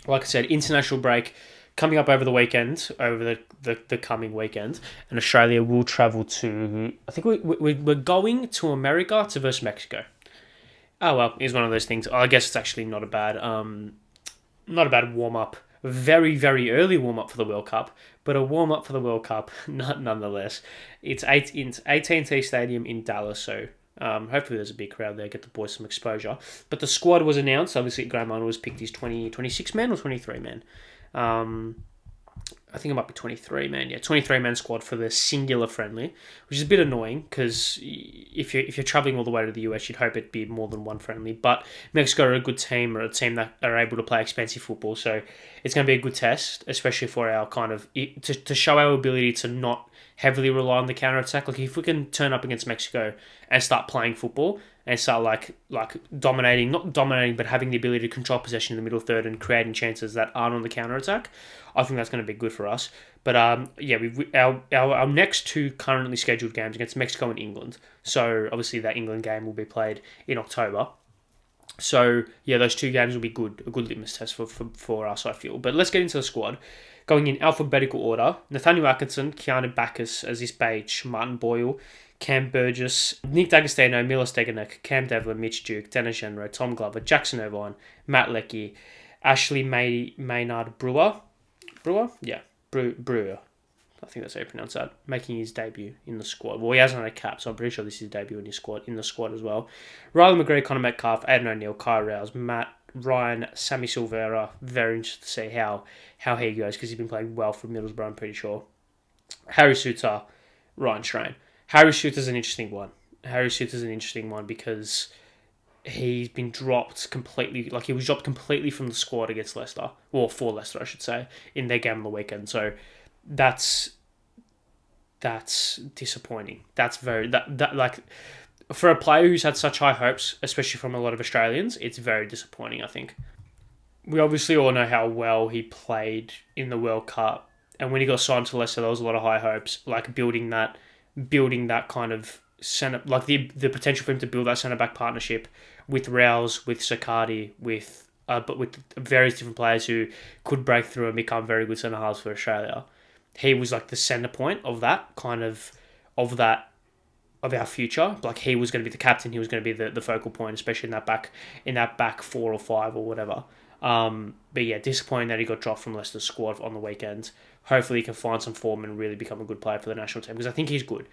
Like I said, international break coming up over the weekend, over the coming weekend, and Australia will travel to. I think we're going to America to versus Mexico. Oh well, it's one of those things. I guess it's actually not a bad warm up. Very early warm up for the World Cup, but a warm up for the World Cup nonetheless. It's 18T Stadium in Dallas, so hopefully there's a big crowd there, get the boys some exposure. But the squad was announced. Obviously, Graham Arnold was picked his 26 man or 23 man. Um, I think it might be 23 man. Yeah, 23 man squad for the singular friendly, which is a bit annoying because if you're traveling all the way to the US, you'd hope it'd be more than one friendly. But Mexico are a good team, or a team that are able to play expensive football, so it's going to be a good test, especially for our kind of to show our ability to not heavily rely on the counter attack. Like if we can turn up against Mexico and start playing football and start like dominating, not dominating, but having the ability to control possession in the middle third and creating chances that aren't on the counter attack, I think that's going to be good for us. But yeah, our next two currently scheduled games against Mexico and England. So obviously that England game will be played in October. So yeah, those two games will be a good litmus test for us, I feel. But let's get into the squad. Going in alphabetical order: Nathaniel Atkinson, Keanu Bacchus, Aziz Beich, Martin Boyle, Cam Burgess, Nick D'Agostino, Milos Deganek, Cam Devlin, Mitch Duke, Dennis Genro, Tom Glover, Jackson Irvine, Matt Leckie, Ashley Maynard Brewer? Yeah, Brewer. I think that's how you pronounce that. Making his debut in the squad. Well, he hasn't had a cap, so I'm pretty sure this is his debut in the squad as well. Riley McGree, Connor Metcalf, Aidan O'Neill, Kai Rouse, Matt Ryan, Sammy Silvera. Very interested to see how he goes because he's been playing well for Middlesbrough, I'm pretty sure. Harry Suter, Ryan Strain. Harry Suter's an interesting one. Because he's been dropped completely. Like he was dropped completely from the squad against Leicester, or for Leicester, I should say, in their game on the weekend. So that's disappointing. That's very that like for a player who's had such high hopes, especially from a lot of Australians, it's very disappointing. I think we obviously all know how well he played in the World Cup, and when he got signed to Leicester, there was a lot of high hopes, like building that kind of centre, like the potential for him to build that centre back partnership with Rouse, with Sakati, but with various different players who could break through and become very good centre halves for Australia. He was like the centre point of that kind of our future. Like he was going to be the captain. He was going to be the focal point, especially in that back 4 or 5 or whatever. But yeah, disappointing that he got dropped from Leicester's squad on the weekend. Hopefully he can find some form and really become a good player for the national team because I think he's good.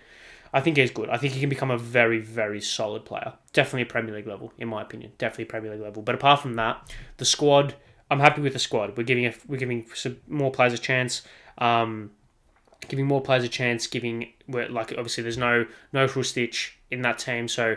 I think he can become a very, very solid player. Definitely a Premier League level, in my opinion. Definitely Premier League level. But apart from that, the squad, I'm happy with the squad. We're giving some more players a chance. Giving more players a chance. Like obviously there's no Hrustic in that team, so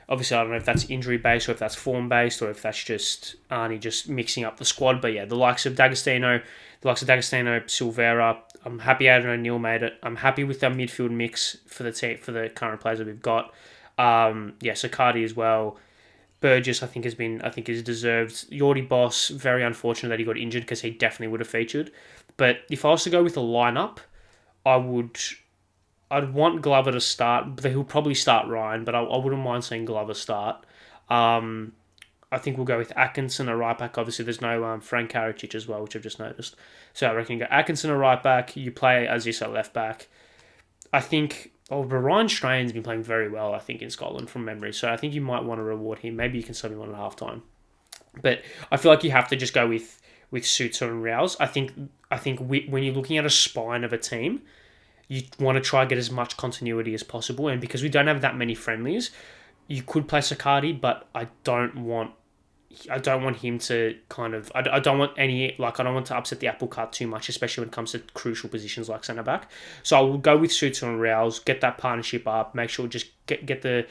obviously I don't know if that's injury based or if that's form based or if that's just Arnie just mixing up the squad. But yeah, the likes of D'Agostino, Silvera. I'm happy Aidan O'Neill made it. I'm happy with our midfield mix for the team, for the current players that we've got. Sakati as well. Burgess, I think is deserved. Yordi Boss, very unfortunate that he got injured because he definitely would have featured. But if I was to go with a lineup, I'd want Glover to start, but he'll probably start Ryan, but I wouldn't mind seeing Glover start. I think we'll go with Atkinson, a right back. Obviously, there's no Frank Karacic as well, which I've just noticed. So I reckon you go Atkinson, a right back. You play Aziz at left back. I think but Ryan Strain's been playing very well, I think, in Scotland from memory. So I think you might want to reward him. Maybe you can sub him on at halftime. But I feel like you have to just go with Suter and Rouse. I think when you're looking at a spine of a team, you want to try and get as much continuity as possible. And because we don't have that many friendlies, you could play Sakati, but I don't want him to kind of... I don't want to upset the apple cart too much, especially when it comes to crucial positions like centre-back. So I will go with Suter and Rouse, get that partnership up, make sure just get the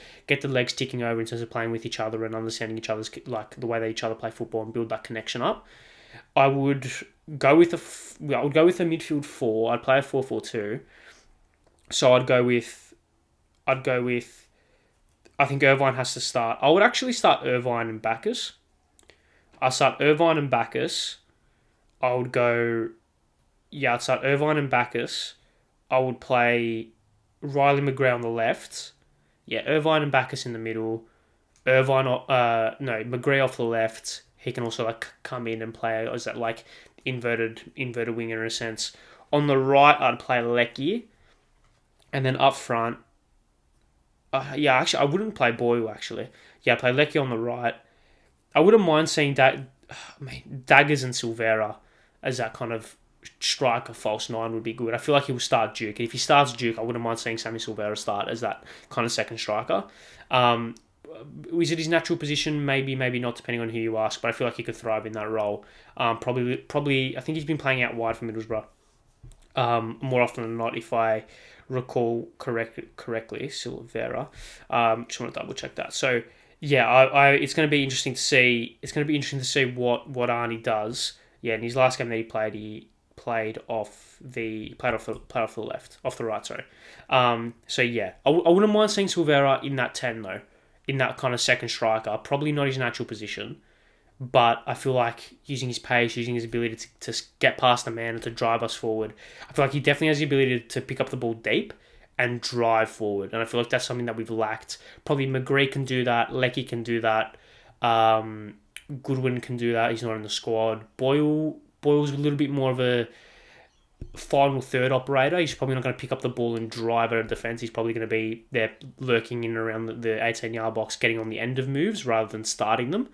legs ticking over in terms of playing with each other and understanding each other's, like, the way that each other play football and build that connection up. I would go with a midfield 4. I'd play a 4-4-2. So I'd go with... I think Irvine has to start. I would actually start Irvine and Bacchus. I'd start Irvine and Bacchus. I'd start Irvine and Bacchus. I would play Riley McGree on the left. Yeah, Irvine and Bacchus in the middle. McGree off the left. he can also like come in and play as that like inverted winger in a sense. On the right, I'd play Lecky, and then up front, actually, I wouldn't play Boyle actually. Yeah, I play Lecky on the right. I wouldn't mind seeing Daggers and Silvera as that kind of striker false nine would be good. I feel like he will start Duke. And if he starts Duke, I wouldn't mind seeing Sammy Silvera start as that kind of second striker. Um, is it his natural position? Maybe, maybe not, depending on who you ask. But I feel like he could thrive in that role. Probably. I think he's been playing out wide for Middlesbrough more often than not, if I recall correctly. Silvera. Just want to double check that. So yeah, it's going to be interesting to see. It's going to be interesting to see what Arnie does. Yeah, in his last game that he played off the left, off the right. Sorry. So yeah, I wouldn't mind seeing Silvera in that 10 though, in that kind of second striker. Probably not his natural position, but I feel like using his pace, using his ability to get past the man and to drive us forward, I feel like he definitely has the ability to pick up the ball deep and drive forward. And I feel like that's something that we've lacked. Probably McGree can do that. Lecky can do that. Goodwin can do that. He's not in the squad. Boyle's a little bit more of a final third operator. He's probably not going to pick up the ball and drive out of defence. He's probably going to be there lurking in around the 18-yard box, getting on the end of moves rather than starting them.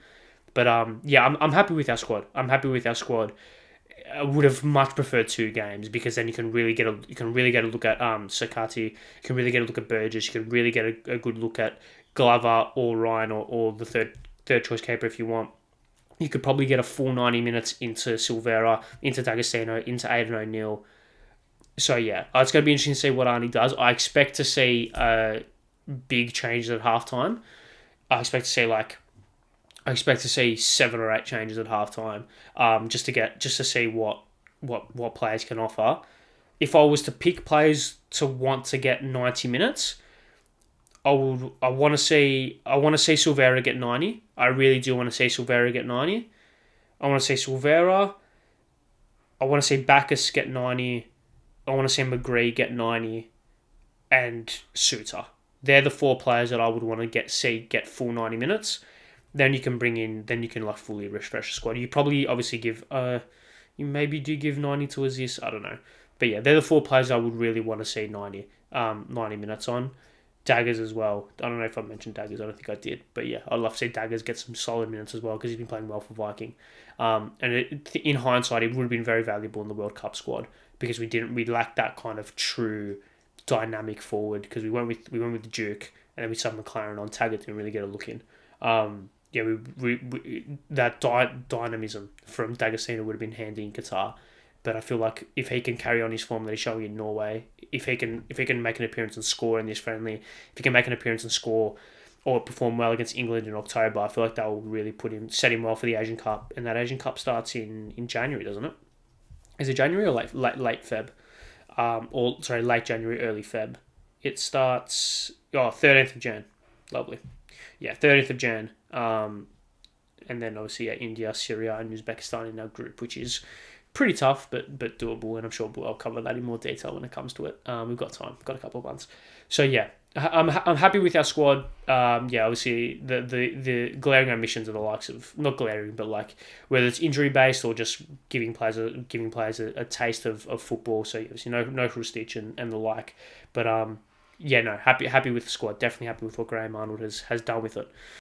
But yeah, I'm happy with our squad. I would have much preferred 2 games because then you can really get a look at Sakati, you can really get a look at Burgess, you can really get a good look at Glover or Ryan or the third choice keeper if you want. You could probably get a full 90 minutes into Silvera, into D'Agostino, into Aidan O'Neill. So yeah, it's going to be interesting to see what Arnie does. I expect to see big changes at halftime. I expect to see 7 or 8 changes at halftime, just to see what players can offer. If I was to pick players to want to get 90 minutes, I want to see Silvera get 90. I really do want to see Silvera get 90. I want to see Silvera. I want to see Bacchus get 90. I want to see McGree get 90, and Suter. They're the 4 players that I would want to get full 90 minutes. Then you can like fully refresh the squad. You probably obviously you maybe do give 90 to Aziz, I don't know. But yeah, they're the 4 players I would really want to see 90 minutes on. Daggers as well. I don't know if I mentioned Daggers, I don't think I did. But yeah, I'd love to see Daggers get some solid minutes as well because he's been playing well for Viking. In hindsight, it would have been very valuable in the World Cup squad because we lacked that kind of true dynamic forward because we went with the Duke and then we subbed McLaren on. Taggart didn't really get a look in. That dynamism from D'Agostino would have been handy in Qatar, but I feel like if he can carry on his form that he's showing in Norway, if he can make an appearance and score in this friendly, if he can make an appearance and score or perform well against England in October, I feel like that will really set him well for the Asian Cup, and that Asian Cup starts in January, doesn't it? Is it January or late Feb? Late January, early Feb. It starts 13th of Jan. Lovely. Yeah, 13th of Jan. And then obviously India, Syria, and Uzbekistan in our group, which is pretty tough, but doable. And I'm sure I'll cover that in more detail when it comes to it. We've got time. We've got a couple of months. So yeah, I'm happy with our squad. Obviously the glaring omissions are the likes of, not glaring, but like whether it's injury based or just giving players a taste of football. So obviously no Hrustic and the like, but happy with the squad. Definitely happy with what Graham Arnold has done with it.